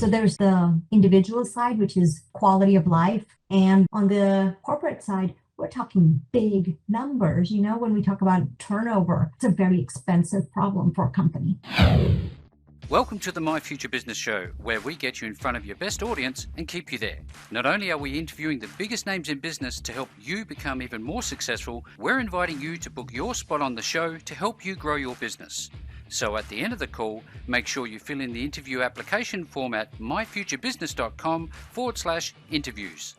So there's the individual side, which is quality of life. And on the corporate side, we're talking big numbers. When we talk about turnover, it's a very expensive problem for a company. Welcome to the My Future Business Show, where we get you in front of your best audience and keep you there. Not only are we interviewing the biggest names in business to help you become even more successful, we're inviting you to book your spot on the show to help you grow your business. So at the end of the call, make sure you fill in the interview application form at myfuturebusiness.com/interviews.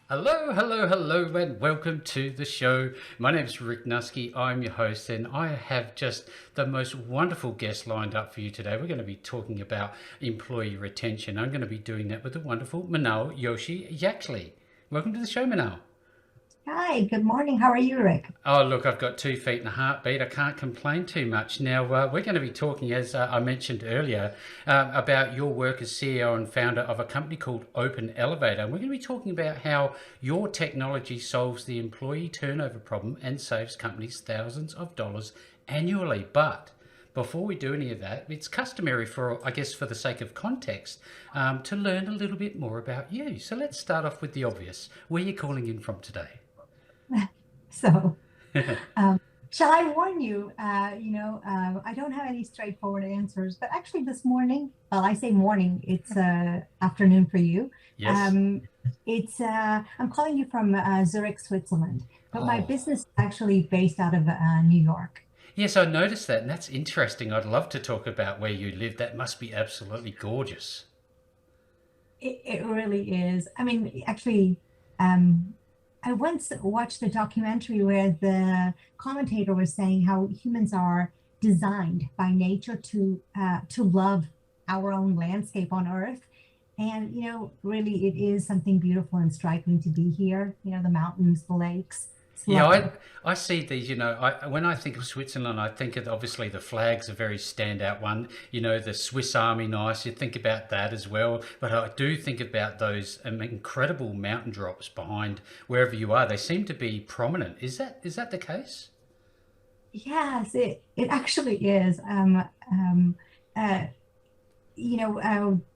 Hello, and welcome to the show. My name is Rick Nusky. I'm your host, and I have just the most wonderful guest lined up for you today. We're going to be talking about employee retention. I'm going to be doing that with the wonderful Minal Jaeckli. Welcome to the show, Minal. Hi, good morning. How are you, Rick? Oh, look, I've got 2 feet and a heartbeat. I can't complain too much. Now, we're going to be talking, as I mentioned earlier, about your work as CEO and founder of a company called Open Elevator. And we're going to be talking about how your technology solves the employee turnover problem and saves companies thousands of dollars annually. But before we do any of that, it's customary for the sake of context, to learn a little bit more about you. So let's start off with the obvious. Where are you calling in from today? So, shall I warn you? I don't have any straightforward answers, but actually this morning, well, I say morning, it's afternoon for you. Yes. I'm calling you from Zurich, Switzerland, but my business is actually based out of New York. Yes, I noticed that, and that's interesting. I'd love to talk about where you live. That must be absolutely gorgeous. It really is. I mean, actually, I once watched a documentary where the commentator was saying how humans are designed by nature to love our own landscape on Earth. And, really it is something beautiful and striking to be here. The mountains, the lakes. Yeah, I see these, when I think of Switzerland, I think of obviously the flag's a very standout one, the Swiss Army knife, you think about that as well. But I do think about those incredible mountain drops behind wherever you are. They seem to be prominent. Is that the case? Yes, it actually is. Uh,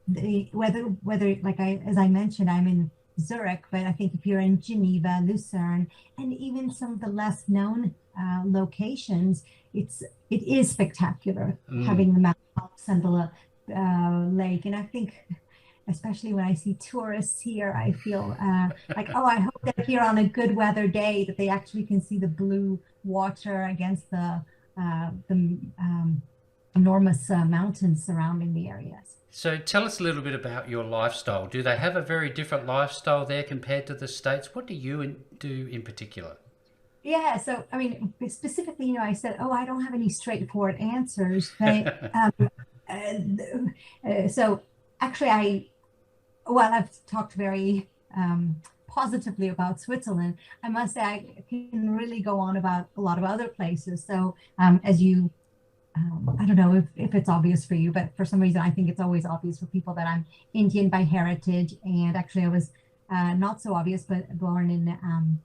the whether as I mentioned, I'm in Zurich, but I think if you're in Geneva, Lucerne, and even some of the less known locations, it is spectacular having the mountains and the lake. And I think, especially when I see tourists here, I feel like, oh, I hope they're here on a good weather day that they actually can see the blue water against the enormous mountains surrounding the areas. So tell us a little bit about your lifestyle. Do they have a very different lifestyle there compared to the States? What do you do in particular? Yeah, so I mean, specifically, I said, oh, I don't have any straightforward answers. But so actually, while I've talked very positively about Switzerland, I must say I can really go on about a lot of other places. So as you I don't know if it's obvious for you, but for some reason, I think it's always obvious for people that I'm Indian by heritage. And actually, I was not so obvious, but born in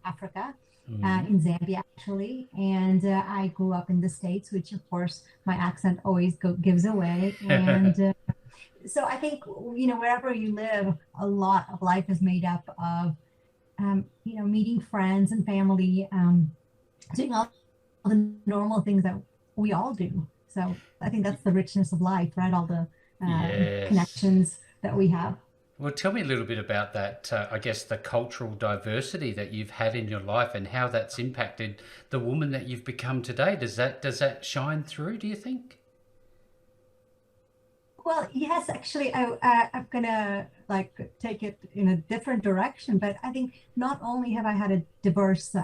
Africa, in Zambia, actually. And I grew up in the States, which, of course, my accent always gives away. And so I think, wherever you live, a lot of life is made up of, meeting friends and family, doing all the normal things that we all do. So I think that's the richness of life, right? All the Yes. connections that we have. Well, tell me a little bit about that, the cultural diversity that you've had in your life and how that's impacted the woman that you've become today. Does that shine through, do you think? Well, yes, actually, I'm gonna take it in a different direction, but I think not only have I had a diverse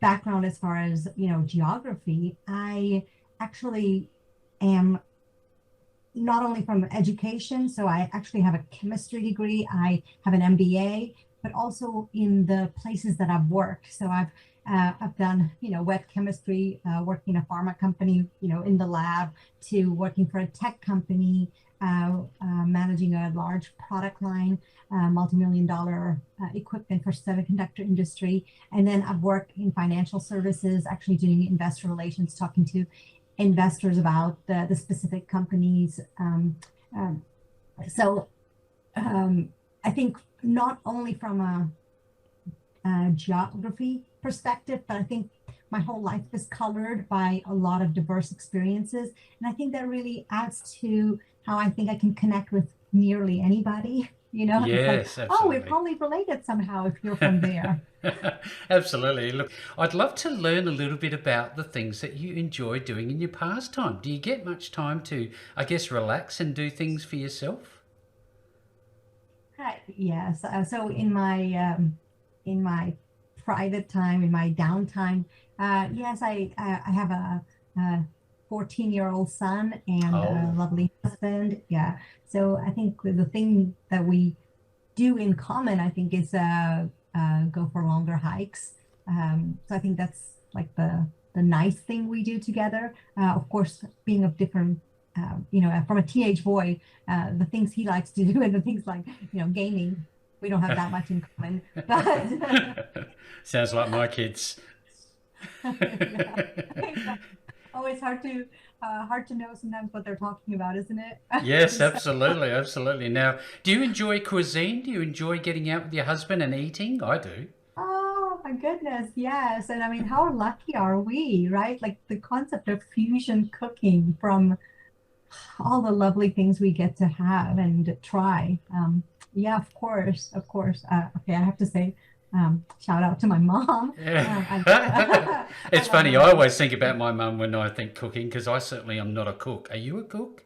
background as far as geography, I actually am not only from education, so I actually have a chemistry degree, I have an MBA, but also in the places that I've worked. So I've done wet chemistry, working in a pharma company, in the lab, to working for a tech company, managing a large product line, multi-million dollar equipment for semiconductor industry. And then I've worked in financial services, actually doing investor relations, talking to investors about the specific companies So I think not only from a geography perspective, but I think my whole life is colored by a lot of diverse experiences. And I think that really adds to how I think I can connect with nearly anybody. It's like, Yes, oh, we're absolutely. probably related somehow if you're from there. Absolutely. Look, I'd love to learn a little bit about the things that you enjoy doing in your pastime. Do you get much time to, I guess, relax and do things for yourself? Right. Yes. So in my private time, in my downtime, yes, I have a 14-year-old son and a Oh, lovely husband. Yeah. So I think the thing that we do in common, I think, is go for longer hikes. So I think that's like the nice thing we do together. Of course, being of different, from a teenage boy, the things he likes to do and the things like gaming, we don't have that much in common. But sounds like my kids. yeah, oh, it's hard to know sometimes what they're talking about, isn't it? Yes, So, absolutely, absolutely. Now, do you enjoy cuisine? Do you enjoy getting out with your husband and eating? I do. oh my goodness, yes. And I mean, how lucky are we, right? Like the concept of fusion cooking from all the lovely things we get to have and try. Yeah, of course, of course. Okay, I have to say, shout out to my mom. I It's love funny, her. I always think about my mum when I think cooking because I certainly am not a cook. Are you a cook?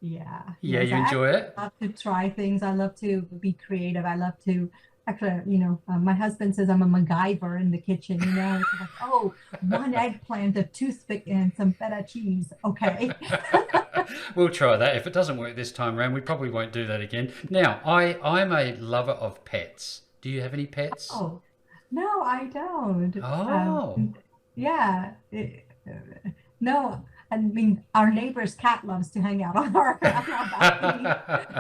Yeah, Yeah, yes. you I enjoy actually it? love to try things. I love to be creative. I love to actually, my husband says I'm a MacGyver in the kitchen. It's like, oh, one eggplant, a toothpick, and some feta cheese. Okay. We'll try that. If it doesn't work this time around, we probably won't do that again. Now, I'm a lover of pets. Do you have any pets? Oh, no, I don't. Oh. Yeah. No, I mean our neighbor's cat loves to hang out on our balcony,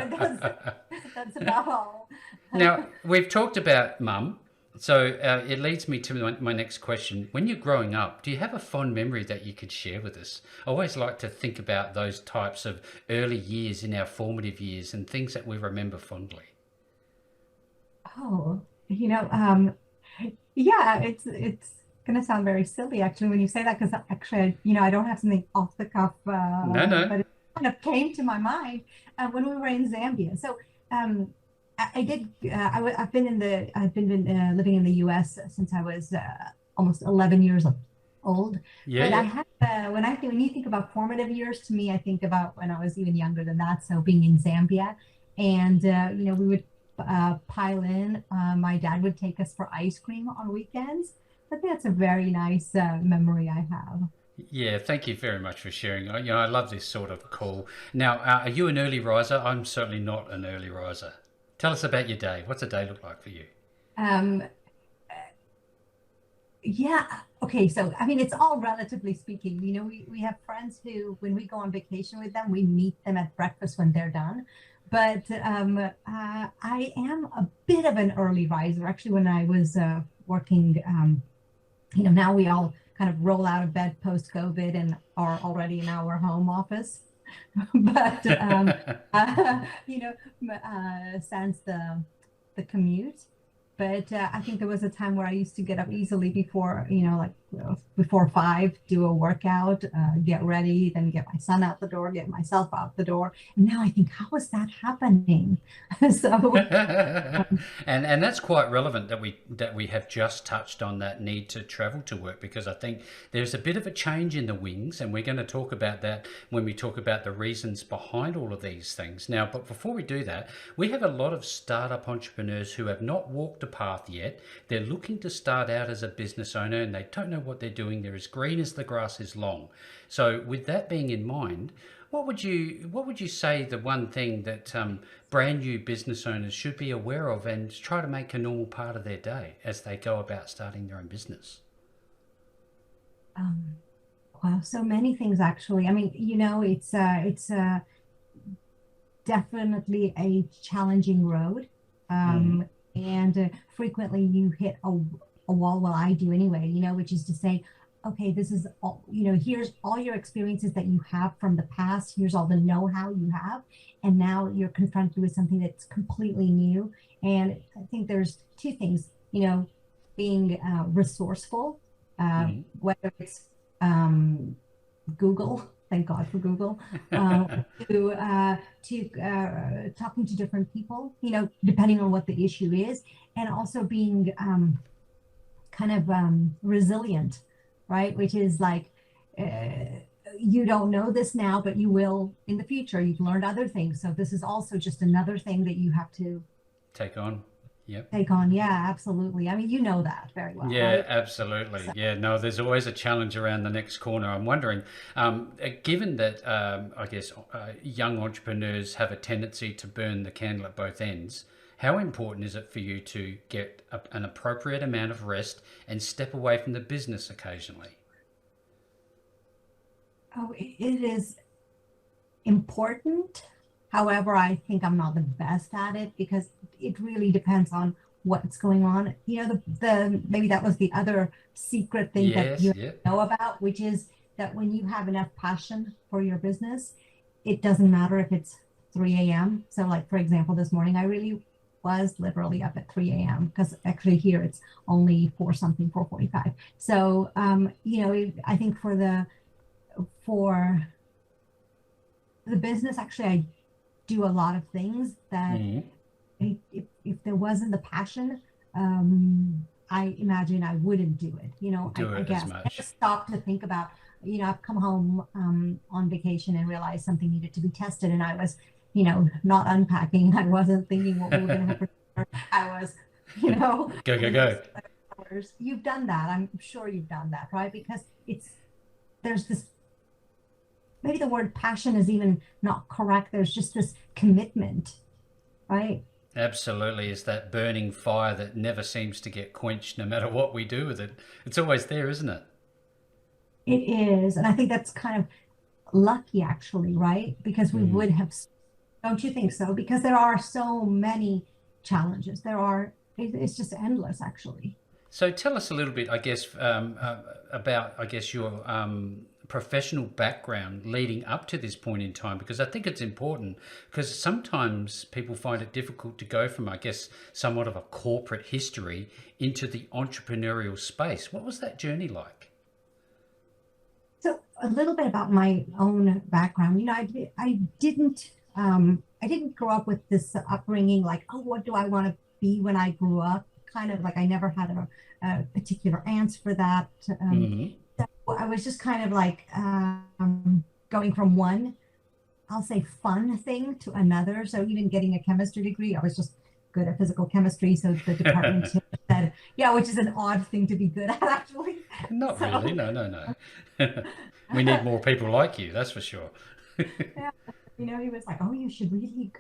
but that's about all. Now, we've talked about mum, so it leads me to my next question. When you're growing up, do you have a fond memory that you could share with us? I always like to think about those types of early years in our formative years and things that we remember fondly. Oh, yeah, it's gonna sound very silly actually when you say that because actually, I don't have something off the cuff, No, no. but it kind of came to my mind when we were in Zambia. So I did. I've been living in the U.S. since I was almost 11 years old. Yeah, But I yeah. had when you think about formative years, to me, I think about when I was even younger than that. So being in Zambia, and we would pile in. My dad would take us for ice cream on weekends. I think that's a very nice memory I have. Yeah, thank you very much for sharing. I love this sort of call. Now, are you an early riser? I'm certainly not an early riser. Tell us about your day. What's a day look like for you? Um, Yeah. Okay. So, I mean, it's all relatively speaking. We have friends who, when we go on vacation with them, we meet them at breakfast when they're done. But I am a bit of an early riser. Actually, when I was working, now we all kind of roll out of bed post COVID and are already in our home office. But, since the commute. But I think there was a time where I used to get up easily before, like before 5, do a workout, get ready, then get my son out the door, get myself out the door. And now I think, how is that happening? So, And that's quite relevant that we have just touched on that need to travel to work because I think there's a bit of a change in the wings and we're going to talk about that when we talk about the reasons behind all of these things. Now, but before we do that, we have a lot of startup entrepreneurs who have not walked a path yet. They're looking to start out as a business owner and they don't know what they're doing. They're as green as the grass is long. So with that being in mind, what would you say the one thing that brand new business owners should be aware of and try to make a normal part of their day as they go about starting their own business? um, wow, so many things actually. I mean, it's definitely a challenging road. Mm. And frequently you hit a wall, well, I do anyway, which is to say, okay, this is all, here's all your experiences that you have from the past. Here's all the know-how you have. And now you're confronted with something that's completely new. And I think there's two things, being resourceful, whether it's Google, thank God for Google, to talking to different people, depending on what the issue is, and also being kind of resilient, right? Which is like, you don't know this now, but you will in the future. You've learned other things. So this is also just another thing that you have to take on. Yep. Take on. Yeah, absolutely. I mean, you know that very well, Yeah, right? absolutely. So, Yeah, no, there's always a challenge around the next corner. I'm wondering, given that I guess young entrepreneurs have a tendency to burn the candle at both ends, how important is it for you to get an appropriate amount of rest and step away from the business occasionally? oh, it is important. However, I think I'm not the best at it because it really depends on what's going on. The maybe that was the other secret thing that Yes, you yeah. know about, which is that when you have enough passion for your business, it doesn't matter if it's 3 a.m. So, like for example, this morning I really was literally up at 3 a.m. because actually here it's only 4 something, 4:45. So, I think for the business, actually, I do a lot of things that Mhm. if there wasn't the passion, I imagine I wouldn't do it. Do I it as guess I much. never stopped to think about, I've come home on vacation and realized something needed to be tested. And I was, not unpacking. I wasn't thinking what we were going to have for dinner. I was, Go, go, in those go. hours. You've done that. I'm sure you've done that, right? Because there's this, maybe the word passion is even not correct. There's just this commitment, right? Absolutely. It's that burning fire that never seems to get quenched no matter what we do with it. It's always there, isn't it? It is. And I think that's kind of lucky, actually, right? Because we Mm. would have, don't you think so? Because there are so many challenges. It's just endless, actually. So tell us a little bit, I guess, about, I guess, your professional background leading up to this point in time, because I think it's important because sometimes people find it difficult to go from, I guess, somewhat of a corporate history into the entrepreneurial space. What was that journey like? So a little bit about my own background. I didn't grow up with this upbringing like, oh, what do I want to be when I grew up? Kind of like I never had a particular answer for that. Hmm. So I was just kind of like going from one, I'll say, fun thing to another. So even getting a chemistry degree, I was just good at physical chemistry. So the department chair said, yeah, which is an odd thing to be good at, actually. Not really. So No, no, no. We need more people like you, that's for sure. yeah, he was like, "Oh, you should really,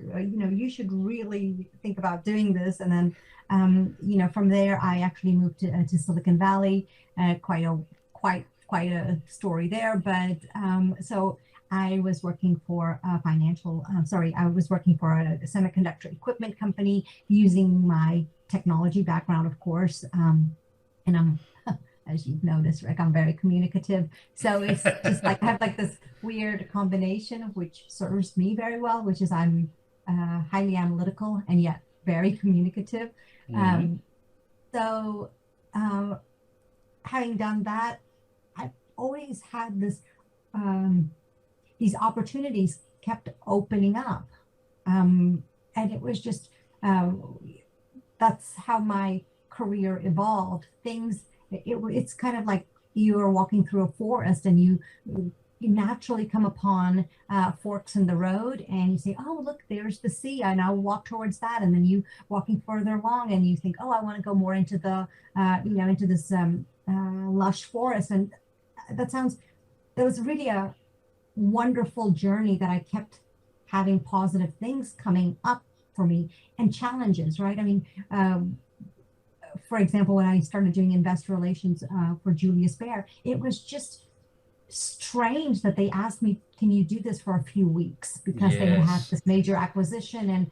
you should really think about doing this." And then, from there, I actually moved to Silicon Valley. Quite a story there. But so I was working for a I was working for a semiconductor equipment company using my technology background, of course. And I'm, as you've noticed, Rick, I'm very communicative. So it's just like I have like this weird combination of which serves me very well, which is I'm highly analytical and yet very communicative. Hmm. Um, so um, having done that, I've always had these opportunities kept opening up, and it was just um, that's how my career evolved. It's kind of like you are walking through a forest and you naturally come upon forks in the road and you say, oh, look, there's the sea, and I'll walk towards that. And then you walking further along and you think, oh, I want to go more into into this lush forest. And that sounds, that was really a wonderful journey that I kept having positive things coming up for me and challenges, right? I mean, for example, when I started doing investor relations for Julius Baer, it was just strange that they asked me, can you do this for a few weeks? Because they had Yes. this major acquisition, and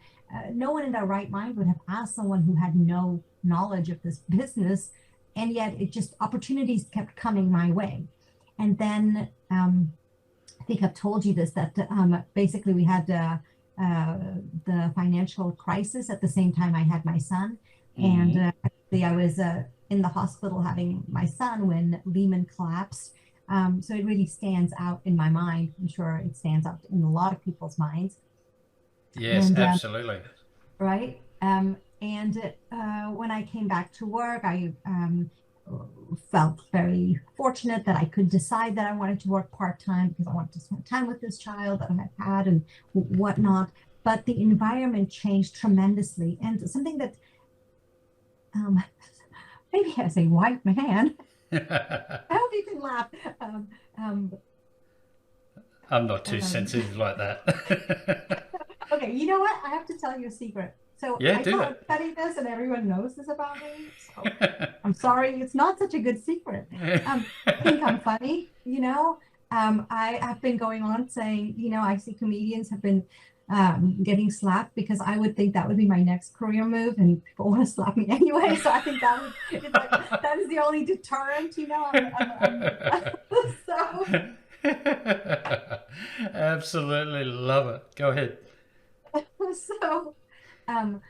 no one in their right mind would have asked someone who had no knowledge of this business and yet it just opportunities kept coming my way. And then I think I've told you this, that basically we had the financial crisis at the same time I had my son. And actually I was in the hospital having my son when Lehman collapsed. So it really stands out in my mind. I'm sure it stands out in a lot of people's minds. Yes, And absolutely. right. And when I came back to work, I felt very fortunate that I could decide that I wanted to work part-time because I wanted to spend time with this child that I had had and whatnot. But the environment changed tremendously. And something that maybe as a white man, I hope you can laugh. I'm not too sensitive like that. Okay, you know what? I have to tell you a secret. So Yeah, I do tell that. everybody this, and everyone knows this about me. So I'm sorry, it's not such a good secret. I think I'm funny, you know. I have been going on saying, you know, I see comedians have been getting slapped because I would think that would be my next career move, and people want to slap me anyway. So I think that would, it's like, that is the only deterrent, you know. So Absolutely love it. Go ahead. so um,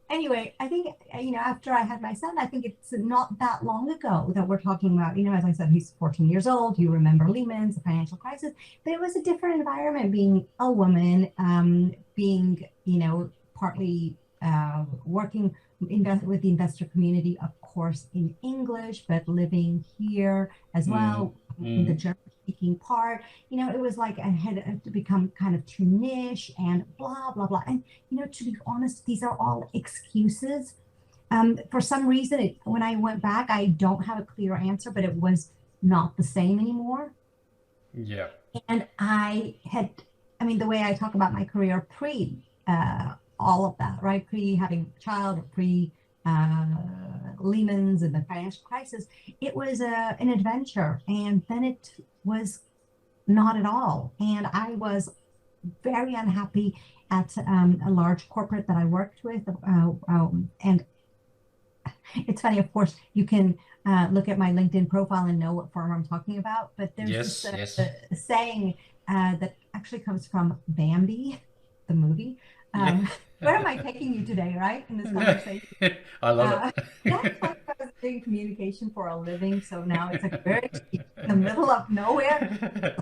anyway, I think, you know, after I had my son, I think it's not that long ago that we're talking about, you know, as I said, he's 14 years old. You remember Lehman's, the financial crisis, but it was a different environment being a woman, being, you know, partly working with the investor community, of course, in English, but living here as Mm, well, in the mm. German speaking part. You know, it was like I had to become kind of too niche and blah, blah, blah. And, you know, to be honest, these are all excuses. For some reason, when I went back, I don't have a clear answer, but it was not the same anymore. Yeah. And I mean, the way I talk about my career pre all of that, right? Pre having a child, or pre Lehman's and the financial crisis, it was an adventure. And then it was not at all. And I was very unhappy at a large corporate that I worked with. And it's funny, of course, you can look at my LinkedIn profile and know what firm I'm talking about. But there's this Yes, yes. saying that actually comes from Bambi, the movie. Yeah. Um, where am I taking you today, right, in this conversation? I love Uh, it. that's like I was doing communication for a living. So now it's like very cheap in the middle of nowhere.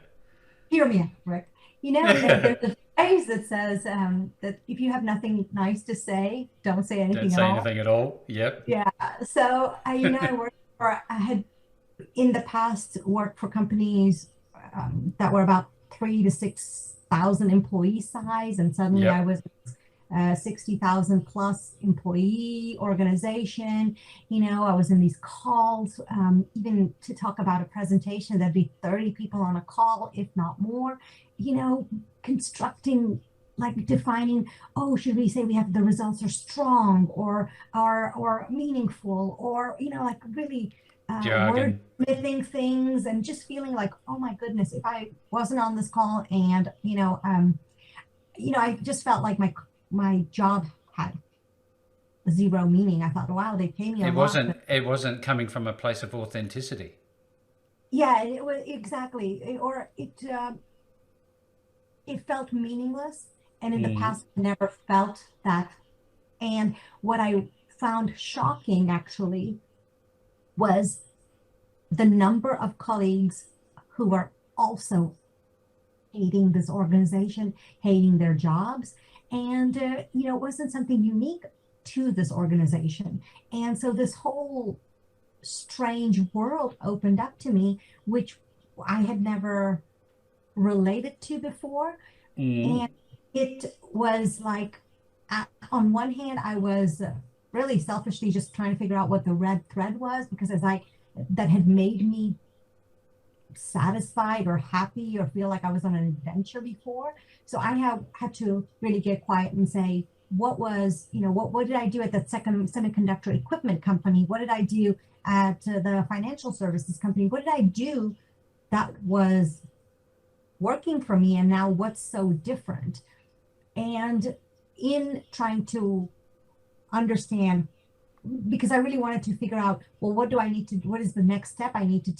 Hear me out, Rick. You know, there's a phrase that says that if you have nothing nice to say, don't say Don't anything at say all. anything at all. Yep. Yeah. So, you know, I had in the past worked for companies that were about 3 to 6 thousand employee size, and suddenly I Yep. was 60,000 plus employee organization. You know, I was in these calls, even to talk about a presentation, there'd be 30 people on a call, if not more, you know, constructing, like defining, oh, should we say we have the results are strong or meaningful, or, you know, like really Jargon. wordsmithing things, and just feeling like, oh my goodness, if I wasn't on this call, and, you know, I just felt like my job had zero meaning. I thought, wow, they pay me a It lot, wasn't but it wasn't coming from a place of authenticity. yeah, it was exactly, it felt meaningless. And in the Mm. past, I never felt that. And what I found shocking actually was the number of colleagues who were also hating this organization, hating their jobs. And, you know, it wasn't something unique to this organization. And so this whole strange world opened up to me, which I had never related to before. Mm. And it was like, on one hand, I was really selfishly just trying to figure out what the red thread was, because that had made me satisfied or happy or feel like I was on an adventure before. So I have had to really get quiet and say, what did I do at that second semiconductor equipment company? What did I do at the financial services company? What did I do that was working for me? And now what's so different? And in trying to understand because I really wanted to figure out, well, what is the next step I need to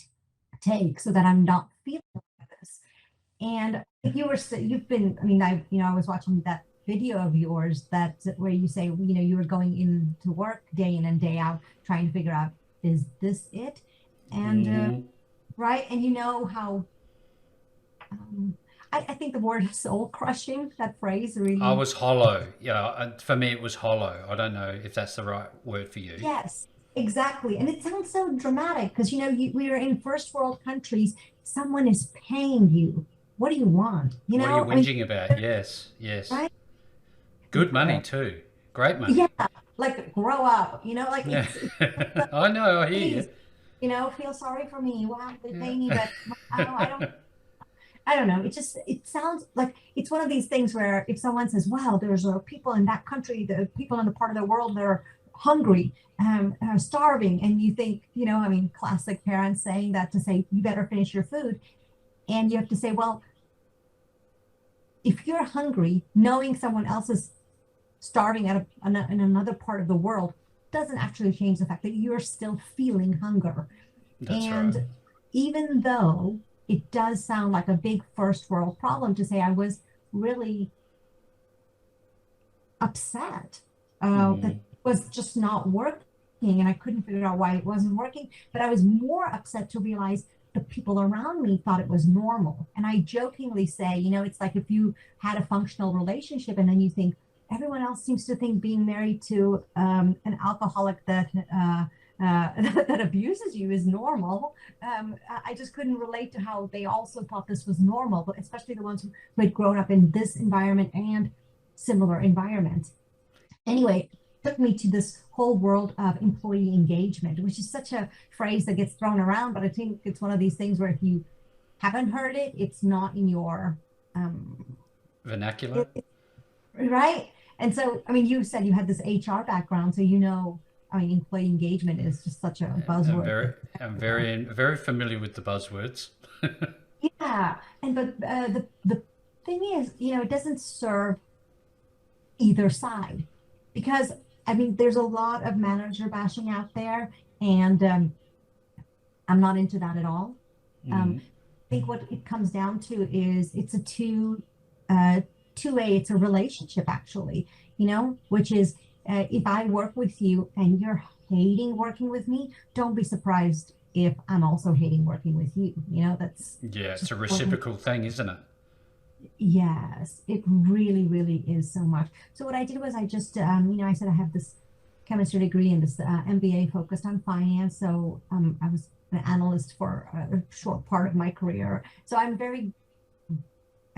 take so that I'm not feeling like this. And if you've been, I mean, I was watching that video of yours where you say, you were going into work day in and day out, trying to figure out, is this it? And, Mm-hmm. right. And you know how, um, I think the word soul crushing, that phrase I really, was hollow. Yeah, for me it was hollow. I don't know if that's the right word for you. yes, exactly. And it sounds so dramatic because, we are in first world countries. Someone is paying you. What do you want? What are you I mean, whinging about? Yes, yes. right? Good money too. Great Yeah, money. like grow up, like Yeah. it's I know, I hear you. please, feel sorry for me. Wow, they pay me, Yeah. but I don't know. It sounds like it's one of these things where if someone says, "Wow, there's people in that country, the people in the part of the world that are hungry, starving," and you think, I mean, classic parents saying that to say you better finish your food, and you have to say, well, if you're hungry, knowing someone else is starving in another part of the world doesn't actually change the fact that you're still feeling hunger. That's right. And even though it does sound like a big first world problem to say, I was really upset that Mm. it was just not working and I couldn't figure out why it wasn't working. But I was more upset to realize the people around me thought it was normal. And I jokingly say, it's like if you had a functional relationship and then you think everyone else seems to think being married to an alcoholic that abuses you is normal. I just couldn't relate to how they also thought this was normal, but especially the ones who had grown up in this environment and similar environments. Anyway, it took me to this whole world of employee engagement, which is such a phrase that gets thrown around, but I think it's one of these things where if you haven't heard it, it's not in your Vernacular. right. And so, I mean, you said you had this HR background, so I mean, employee engagement is just such a I'm buzzword. very, I'm very familiar with the buzzwords. Yeah, and but the thing is, it doesn't serve either side because I mean, there's a lot of manager bashing out there, and I'm not into that at all. Mm. I think what it comes down to is it's a uh, two-way, it's a relationship actually, which is if I work with you and you're hating working with me, don't be surprised if I'm also hating working with you. That's Yeah, it's just a important. reciprocal thing, isn't it? Yes, it really, really is so much. So what I did was I just, I said I have this chemistry degree and this MBA focused on finance. So I was an analyst for a short part of my career. So I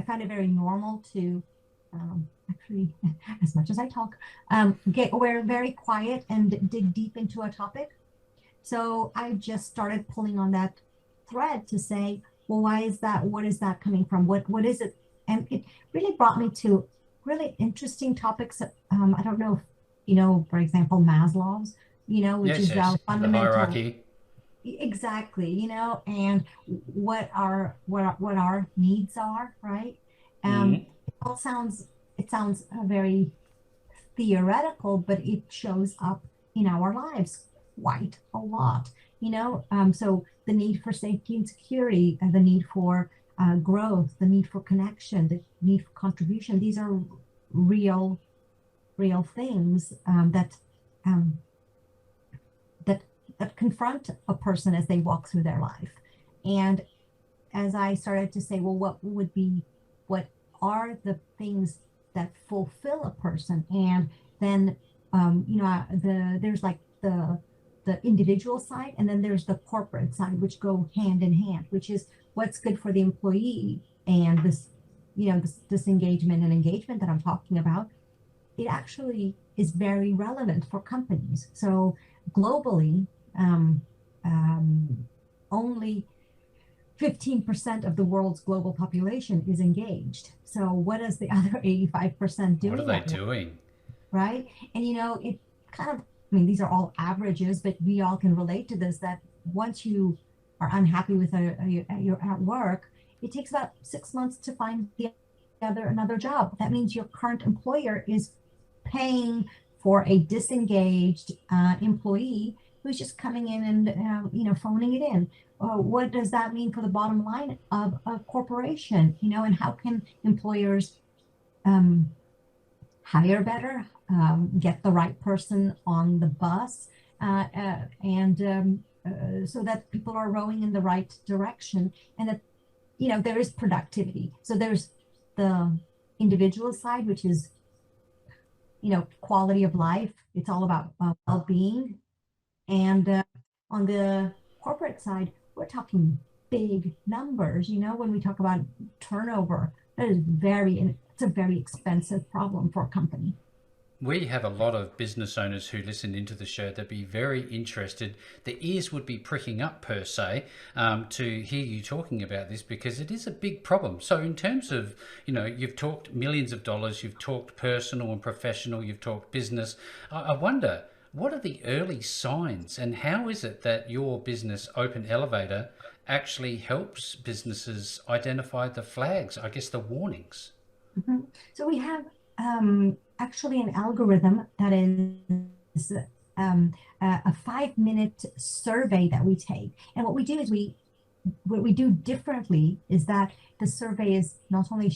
find it very normal to actually, as much as I talk, we're very quiet and dig deep into a topic. So I just started pulling on that thread to say, well, why is that? What is that coming from? What is it? And it really brought me to really interesting topics. I don't know if, for example, Maslow's, which Yes, is our yes. The fundamental, hierarchy. exactly, and what our needs are, right? Mm. It sounds very theoretical, but it shows up in our lives quite a lot. So the need for safety and security, the need for growth, the need for connection, the need for contribution. These are real, real things um, that that confront a person as they walk through their life. And as I started to say, well, what are the things that fulfill a person? And then, there's like the individual side, and then there's the corporate side, which go hand in hand, which is what's good for the employee. And this disengagement and engagement that I'm talking about, it actually is very relevant for companies. So globally, um, um, only 15% of the world's global population is engaged. So what does the other 85% What are doing they at work, doing? right? And it kind of, I mean, these are all averages, but we all can relate to this, that once you are unhappy with you're at work, it takes about 6 months to find another job. That means your current employer is paying for a disengaged employee who's just coming in and phoning it in. What does that mean for the bottom line of a corporation? And how can employers hire better, get the right person on the bus, and so that people are rowing in the right direction, and that there is productivity. So there's the individual side, which is quality of life. It's all about well-being. And on the corporate side, we're talking big numbers. When we talk about turnover, it's a very expensive problem for a company. We have a lot of business owners who listen into the show that'd be very interested. The ears would be pricking up, per se, to hear you talking about this, because it is a big problem. So in terms of, you've talked millions of dollars, you've talked personal and professional, you've talked business. I wonder, what are the early signs, and how is it that your business, Open Elevator, actually helps businesses identify the flags, I guess the warnings? Mm-hmm. So we have actually an algorithm that is a 5-minute survey that we take. And what we do is what we do differently is that the survey is not only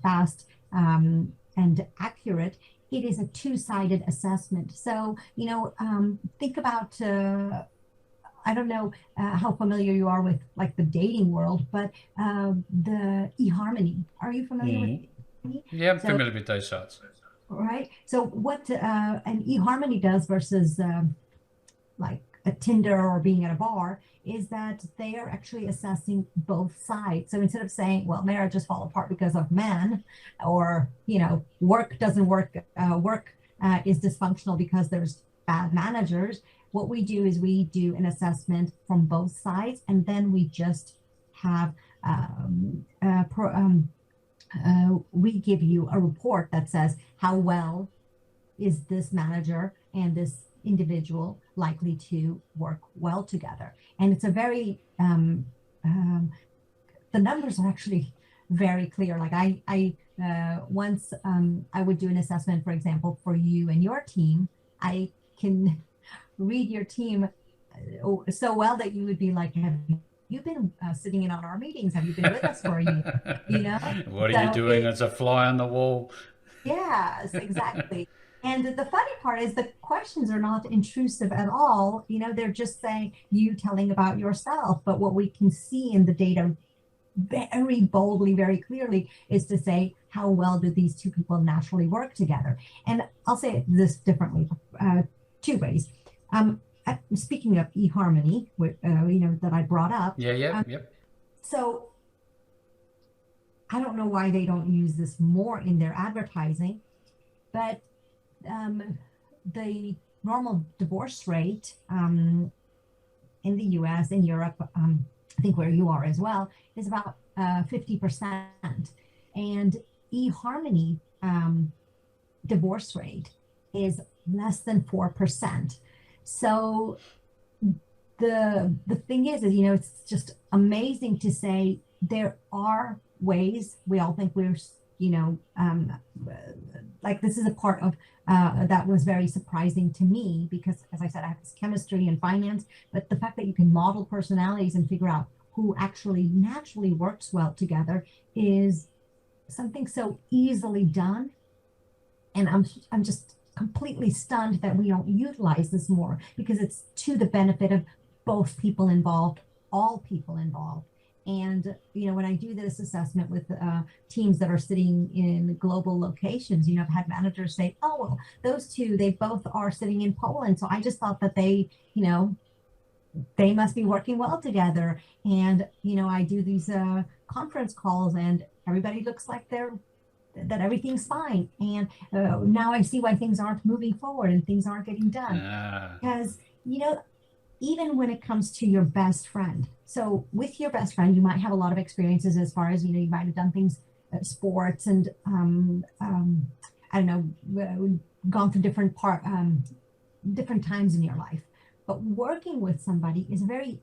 fast and accurate, it is a two-sided assessment. So, think about, I don't know how familiar you are with like the dating world, but the eHarmony. Are you familiar with eHarmony? Yeah, I'm familiar with those sites. Right. So what an eHarmony does versus like a Tinder or being at a bar is that they are actually assessing both sides. So instead of saying, well, marriages fall apart because of men, or, work doesn't work, work is dysfunctional because there's bad managers, what we do is we do an assessment from both sides, and then we just have we give you a report that says how well is this manager and this individual likely to work well together. And it's a very the numbers are actually very clear. Like I once I would do an assessment, for example, for you and your team. I can read your team so well that you would be like, have you've been sitting in on our meetings? Have you been with us for a year? What are you doing as a fly on the wall? Yes, exactly. And the funny part is the questions are not intrusive at all. They're just saying you telling about yourself. But what we can see in the data very boldly, very clearly, is to say, how well do these two people naturally work together? And I'll say this differently, two ways. Speaking of eHarmony, that I brought up. Yep. So I don't know why they don't use this more in their advertising, but the normal divorce rate in the US, in Europe, I think where you are as well, is about 50%. And eHarmony divorce rate is less than 4%. So the thing is, it's just amazing to say there are ways. We all think we're, like this is a part of that was very surprising to me, because as I said, I have this chemistry and finance, but the fact that you can model personalities and figure out who actually naturally works well together is something so easily done. And I'm just completely stunned that we don't utilize this more, because it's to the benefit of both people involved, all people involved. And when I do this assessment with teams that are sitting in global locations, I've had managers say, oh, well, those two, they both are sitting in Poland, so I just thought that they must be working well together. And I do these conference calls, and everybody looks like that everything's fine. And now I see why things aren't moving forward and things aren't getting done. Because, even when it comes to your best friend, so with your best friend, you might have a lot of experiences as far as, you might have done things, sports, and I don't know, gone through different times in your life. But working with somebody is a very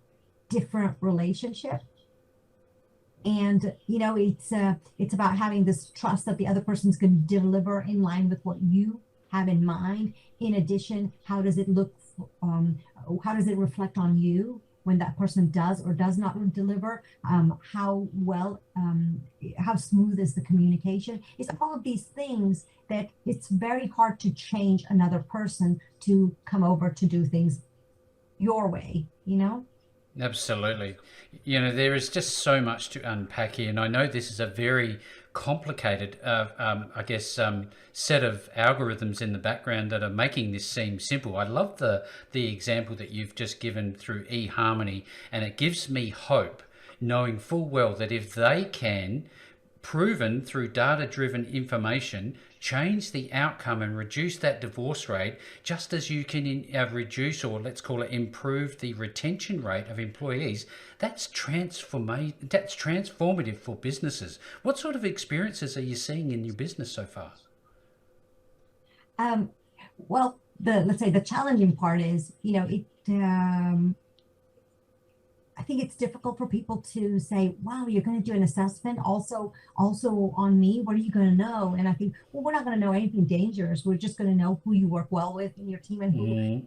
different relationship. And, it's about having this trust that the other person's going to deliver in line with what you have in mind? In addition, how does it look, um, how does it reflect on you when that person does or does not deliver? How well, how smooth is the communication? It's all of these things that it's very hard to change another person to come over to do things your way, you know? Absolutely. There is just so much to unpack here, and I know this is a very complicated, I guess, set of algorithms in the background that are making this seem simple. I love the example that you've just given through eHarmony, and it gives me hope, knowing full well that if they can, proven through data-driven information, change the outcome and reduce that divorce rate, just as you can reduce, or let's call it improve, the retention rate of employees. That's transformative for businesses. What sort of experiences are you seeing in your business so far? Um, well, let's say the challenging part is, I think it's difficult for people to say, wow, you're going to do an assessment also on me. What are you going to know? And I think, well, we're not going to know anything dangerous. We're just going to know who you work well with in your team and who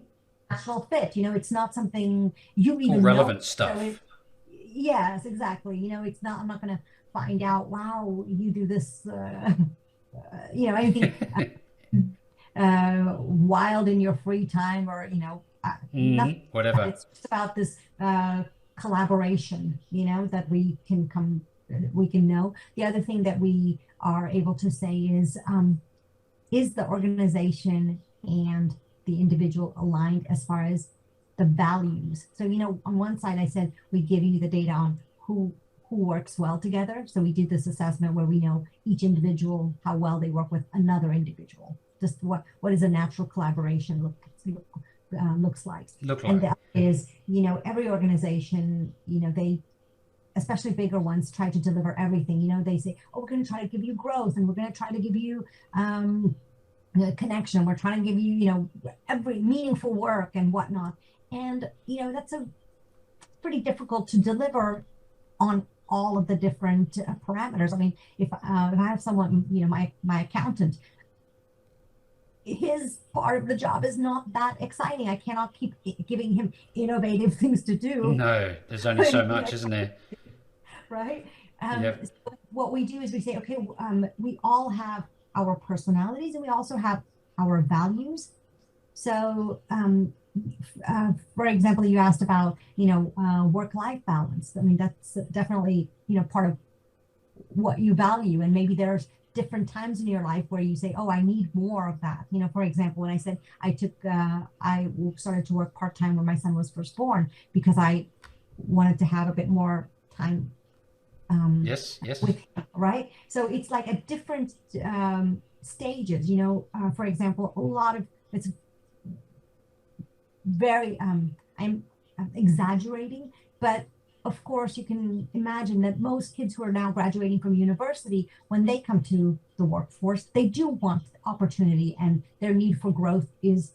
natural fit. It's not something you All even relevant know. stuff. Yes, exactly. It's not, I'm not going to find out, wow, you do this, anything wild in your free time or, nothing. Whatever. It's just about this collaboration, that we can know. The other thing that we are able to say is the organization and the individual aligned as far as the values? So, on one side, I said we give you the data on who works well together. So we did this assessment where we know each individual, how well they work with another individual. Just what is a natural collaboration looks like. And that is, every organization, they, especially bigger ones, try to deliver everything. They say, oh, we're going to try to give you growth, and we're going to try to give you connection. We're trying to give you, every meaningful work and whatnot. And, that's a pretty difficult to deliver on all of the different parameters. I mean, if I have someone, my accountant, his part of the job is not that exciting. I cannot keep giving him innovative things to do. No, there's only so much, isn't there? Right. Yep. So what we do is we say, okay, we all have our personalities and we also have our values. So, for example, you asked about, work-life balance. I mean, that's definitely, part of what you value. And maybe there's different times in your life where you say, oh, I need more of that. For example, when I said I started to work part-time when my son was first born because I wanted to have a bit more time yes. with him, right? So it's like a different stages, for example, a lot of it's very, I'm exaggerating, but of course, you can imagine that most kids who are now graduating from university, when they come to the workforce, they do want opportunity and their need for growth is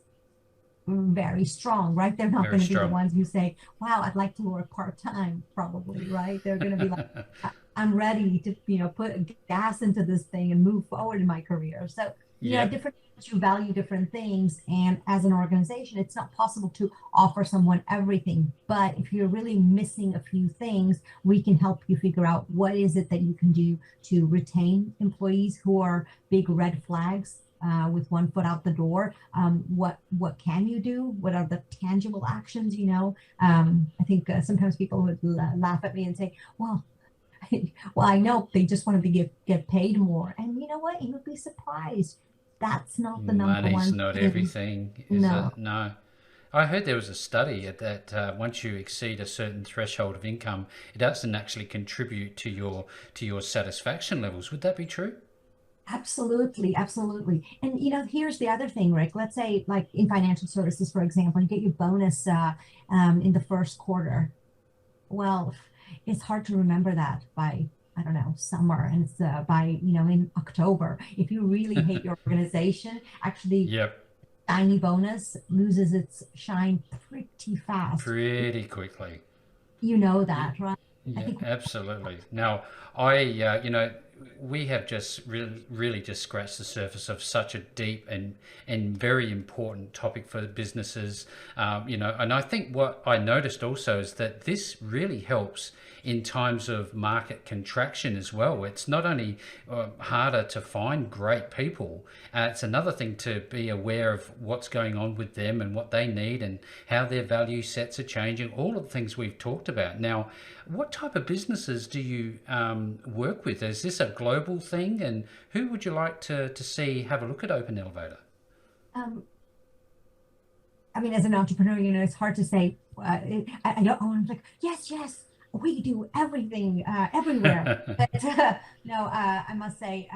very strong, right? They're not going to be the ones who say, wow, I'd like to work part-time, probably, right? They're going to be like, I'm ready to, put gas into this thing and move forward in my career. So, different you value different things, and as an organization it's not possible to offer someone everything, but if you're really missing a few things, we can help you figure out what is it that you can do to retain employees who are big red flags with one foot out the door. What can you do? What are the tangible actions? I think sometimes people would laugh at me and say, well, I know they just want to get paid more, and you know what, you would be surprised. That's not the number one. Money's not everything, is no. it? No. I heard there was a study that once you exceed a certain threshold of income, it doesn't actually contribute to your satisfaction levels. Would that be true? Absolutely. And here's the other thing, Rick. Let's say, like in financial services, for example, you get your bonus in the first quarter. Well, it's hard to remember that by, I don't know, summer, and it's by, in October. If you really hate your organization, actually, Yep. Shiny bonus loses its shine pretty fast. Pretty quickly. You know that, right? Yeah, absolutely. Now, I, we have just really just scratched the surface of such a deep and very important topic for businesses. And I think what I noticed also is that this really helps in times of market contraction as well. It's not only harder to find great people, it's another thing to be aware of what's going on with them and what they need and how their value sets are changing, all of the things we've talked about. Now, what type of businesses do you work with? Is this a global thing? And who would you like to see have a look at Open Elevator? Um, I mean, as an entrepreneur, it's hard to say. I don't want to like, yes, yes, we do everything everywhere. But no, I must say,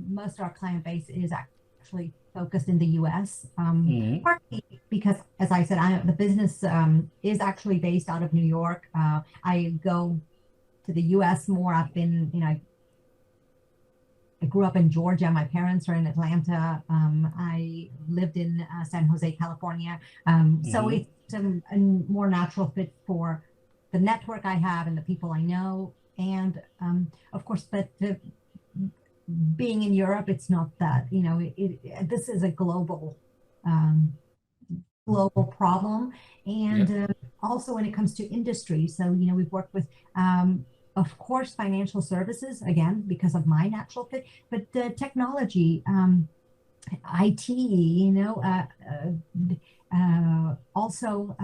most of our client base is actually focused in the U.S. Mm. Partly because, as I said, the business is actually based out of New York. I go to the U.S. more. I've been, I grew up in Georgia. My parents are in Atlanta. I lived in San Jose, California. So Mm-hmm. it's a more natural fit for the network I have and the people I know. And of course, but being in Europe, it's not that, this is a um, global problem. And Yep. also when it comes to industry, so, we've worked with, of course, financial services, again, because of my natural fit, but technology, IT, also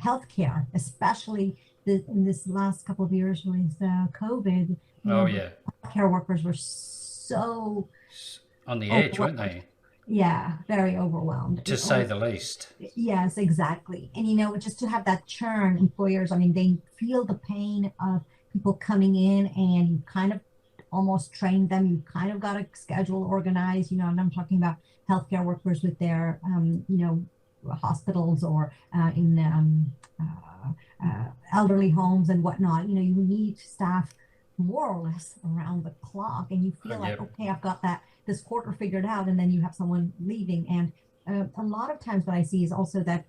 healthcare, especially in this last couple of years with COVID, Oh yeah. healthcare workers were so On the edge, weren't overwhelmed. they? Yeah, very overwhelmed. To say the least. Yes, exactly. And just to have that churn, employers, I mean, they feel the pain of people coming in and you kind of almost train them. You kind of got to schedule, organize, and I'm talking about healthcare workers with their, hospitals or in elderly homes and whatnot. You need staff more or less around the clock, and you feel like, Yep. okay, I've got this quarter figured out, and then you have someone leaving. And a lot of times what I see is also that,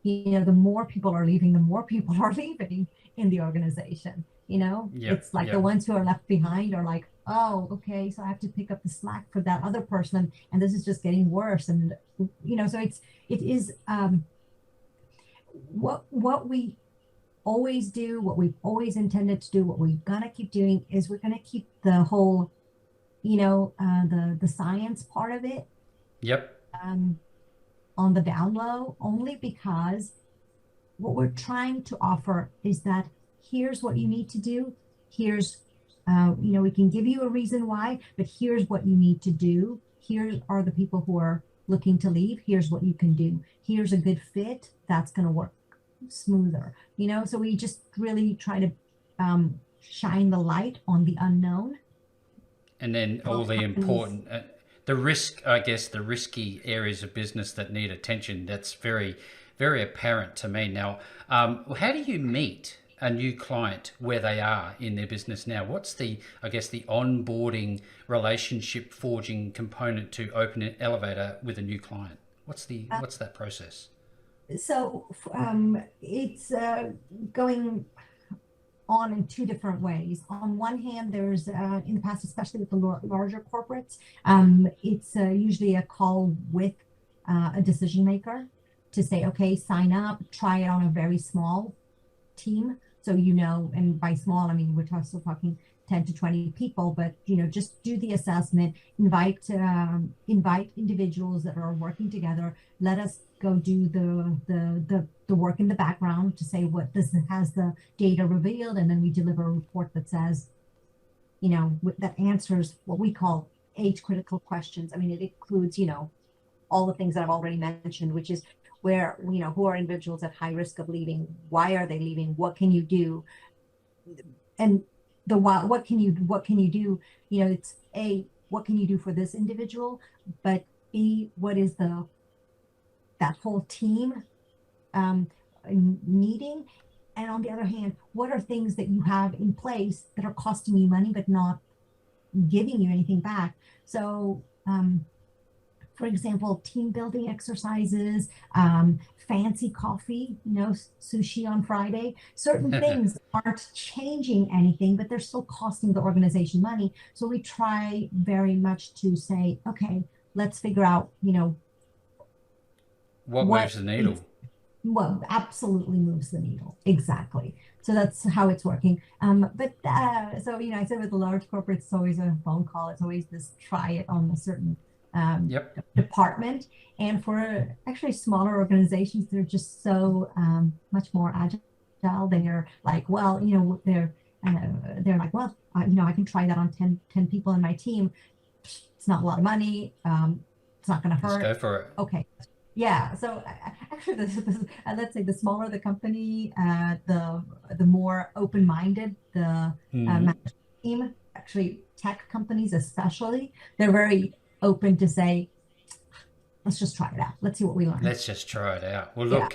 the more people are leaving, the more people are leaving in the organization. Yep. It's like the Yep. ones who are left behind are like, oh, okay, so I have to pick up the slack for that other person, and this is just getting worse. And so it is what we always do, what we've always intended to do, what we're gonna keep doing is we're gonna keep the whole, the science part of it Yep. um, on the down low, only because what we're trying to offer is that here's what you need to do. Here's, we can give you a reason why, but here's what you need to do. Here are the people who are looking to leave. Here's what you can do. Here's a good fit that's going to work smoother. So we just really try to shine the light on the unknown. And then all the Companies. important, the risk, I guess, the risky areas of business that need attention. That's very, very apparent to me. Now, how do you meet a new client where they are in their business now? What's the, I guess, the onboarding relationship forging component to open an elevator with a new client? What's that process? So it's going on in two different ways. On one hand, there's in the past, especially with the larger corporates, it's usually a call with a decision maker to say, okay, sign up, try it on a very small team. So, and by small, I mean, we're still talking 10 to 20 people, but, just do the assessment, invite individuals that are working together. Let us go do the work in the background to say what this has the data revealed. And then we deliver a report that says, that answers what we call age critical questions. I mean, it includes, all the things that I've already mentioned, which is where, who are individuals at high risk of leaving? Why are they leaving? What can you do? And what can you do? It's A, what can you do for this individual? But B, what is that whole team um, needing? And on the other hand, what are things that you have in place that are costing you money but not giving you anything back? So for example, team building exercises, fancy coffee, sushi on Friday. Certain things aren't changing anything, but they're still costing the organization money. So we try very much to say, okay, let's figure out, what moves the needle. What absolutely moves the needle. Exactly. So that's how it's working. So, I said with the large corporates, it's always a phone call. It's always this try it on a certain department. And for actually smaller organizations, they're just so much more agile. They're like, well, they're like, well, I can try that on 10 people in my team. It's not a lot of money. It's not going to hurt. Just go for it. Okay. Yeah. So actually, let's say the smaller the company, the more open-minded the management team. Actually, tech companies especially, they're very open to say, let's just try it out. Let's see what we learn. Let's just try it out. Well, look,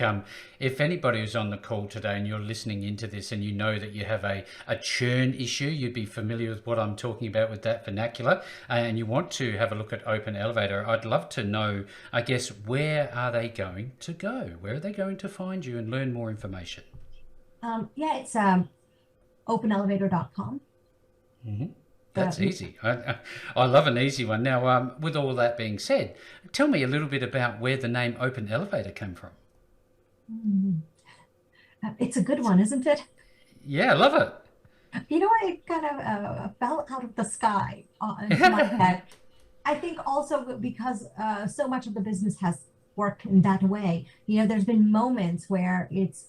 if anybody who's on the call today and you're listening into this and you know that you have a churn issue, you'd be familiar with what I'm talking about with that vernacular, and you want to have a look at Open Elevator, I'd love to know, I guess, where are they going to go? Where are they going to find you and learn more information? It's openelevator.com. Mm-hmm. That's easy. I love an easy one. Now, with all that being said, tell me a little bit about where the name Open Elevator came from. It's a good one, isn't it? Yeah, I love it. It kind of fell out of the sky into my head. I think also because so much of the business has worked in that way. There's been moments where it's,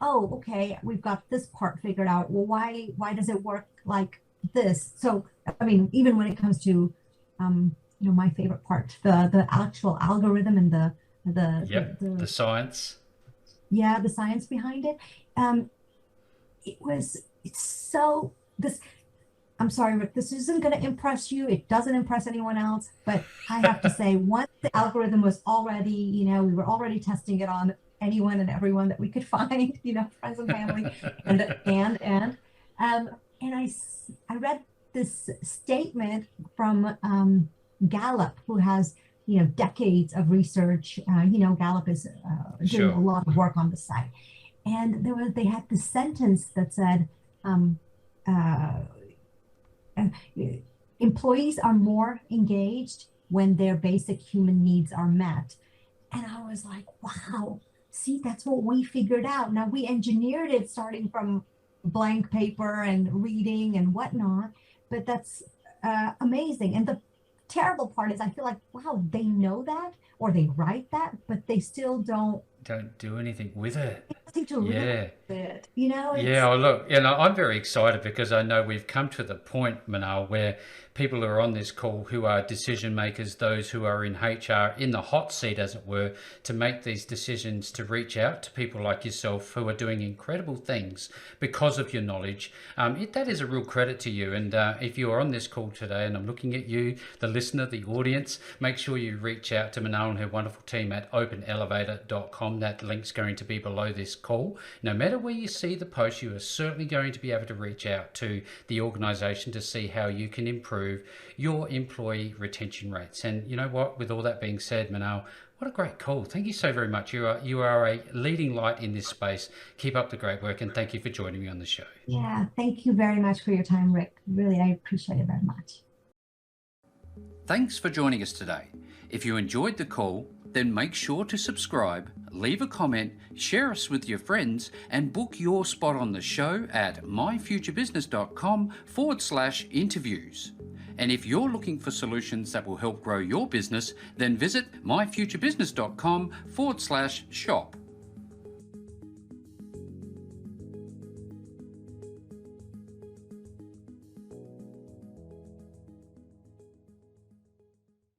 oh, okay, we've got this part figured out. Well, why does it work like this? So I mean, even when it comes to my favorite part, the actual algorithm and the science, the science behind it, I'm sorry, Rick, this isn't going to impress you. It doesn't impress anyone else, but I have to say, once the algorithm was already, we were already testing it on anyone and everyone that we could find, friends and family, and I read this statement from Gallup, who has decades of research. Gallup is doing a lot of work on the site, and they had this sentence that said, employees are more engaged when their basic human needs are met. And I was like, wow, see, that's what we figured out. Now, we engineered it starting from blank paper and reading and whatnot, but that's amazing. And the terrible part is I feel like, wow, they know that or they write that, but they still don't do anything with it. Well, look, I'm very excited because I know we've come to the point, Minal, where people are on this call who are decision makers, those who are in HR, in the hot seat, as it were, to make these decisions, to reach out to people like yourself who are doing incredible things because of your knowledge. That is a real credit to you. And if you are on this call today, and I'm looking at you, the listener, the audience, make sure you reach out to Minal and her wonderful team at openelevator.com. That link's going to be below this call. No matter where you see the post, you are certainly going to be able to reach out to the organization to see how you can improve your employee retention rates. And you know what, with all that being said, Minal, what a great call. Thank you so very much. You are a leading light in this space. Keep up the great work, and thank you for joining me on the show. Yeah, thank you very much for your time, Rick. Really, I appreciate it very much. Thanks for joining us today. If you enjoyed the call, then make sure to subscribe, leave a comment, share us with your friends, and book your spot on the show at myfuturebusiness.com/interviews. And if you're looking for solutions that will help grow your business, then visit myfuturebusiness.com/shop.